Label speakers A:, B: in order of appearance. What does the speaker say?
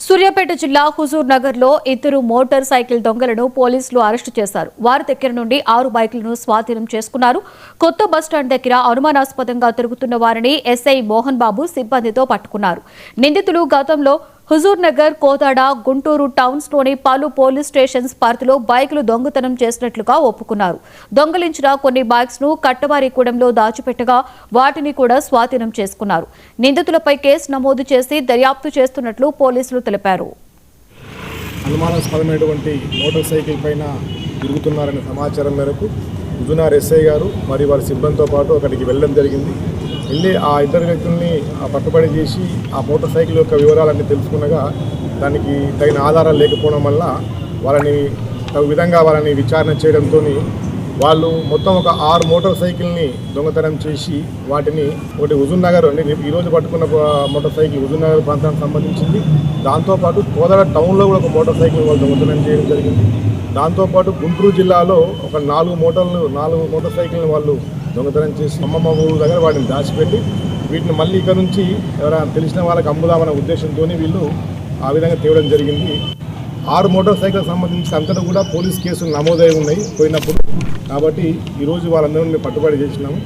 A: సూర్యాపేట జిల్లా హుజూర్ నగర్ లో ఇద్దరు మోటార్ సైకిల్ దొంగలను పోలీసులు అరెస్టు చేశారు. వారి దగ్గర నుండి 6 బైకులను స్వాధీనం చేసుకున్నారు. కొత్త బస్టాండ్ దగ్గర అనుమానాస్పదంగా తిరుగుతున్న వారిని ఎస్ఐ మోహన్ బాబు సిబ్బందితో పట్టుకున్నారు. నిందితులు గతంలో హుజూర్ నగర్, కోదాడ, గుంటూరు టౌన్స్ లోని పలు పోలీస్ స్టేషన్స్ పరిధిలో బైకులు దొంగతనం చేసినట్లుగా ఒప్పుకున్నారు. దొంగలించిన కొన్ని బైక్స్ ను కట్టవారిగూడెంలో దాచిపెట్టగా వాటిని కూడా స్వాధీనం చేసుకున్నారు. నిందితులపై కేసు నమోదు చేసి దర్యాప్తు చేస్తున్నట్లు పోలీసులు తెలిపారు.
B: అనుమానాస్పదమైనటువంటి మోటార్ సైకిల్ పైన తిరుగుతున్నారనే సమాచారం మేరకు హుజూర్ ఎస్ఐ గారు మరియు వారి సిబ్బందితో పాటు అక్కడికి వెళ్ళడం జరిగింది. వెళ్ళి ఆ ఇద్దరు వ్యక్తుల్ని పట్టుబడి చేసి ఆ మోటార్ సైకిల్ యొక్క వివరాలన్నీ తెలుసుకునగా దానికి తగిన ఆధారాలు లేకపోవడం వల్ల వాళ్ళని తగు విధంగా వాళ్ళని విచారణ చేయడంతో వాళ్ళు మొత్తం ఒక 6 మోటార్ సైకిల్ని దొంగతనం చేసి వాటిని ఒకటి హుజూర్ నగర్ ఈరోజు పట్టుకున్న మోటార్ సైకిల్ హుజూర్ నగర్ ప్రాంతానికి సంబంధించింది. దాంతోపాటు కోదాడ టౌన్లో కూడా ఒక మోటార్ సైకిల్ వాళ్ళు దొంగతనం చేయడం జరిగింది. దాంతోపాటు గుంటూరు జిల్లాలో ఒక 4 మోటార్ సైకిల్ని వాళ్ళు దొంగతనం చేసి అమ్మమ్మ ఊరు దగ్గర వాటిని దాచిపెట్టి వీటిని మళ్ళీ ఇక్కడ నుంచి ఎవరైనా తెలిసిన వాళ్ళకి అమ్ముదామనే ఉద్దేశంతో వీళ్ళు ఆ విధంగా తేవడం జరిగింది. 6 మోటార్ సైకిల్ సంబంధించి అంతటా కూడా పోలీస్ కేసులు నమోదై ఉన్నాయి పోయినప్పుడు. కాబట్టి ఈరోజు వాళ్ళందరూ మేము పట్టుబడి చేసినాము.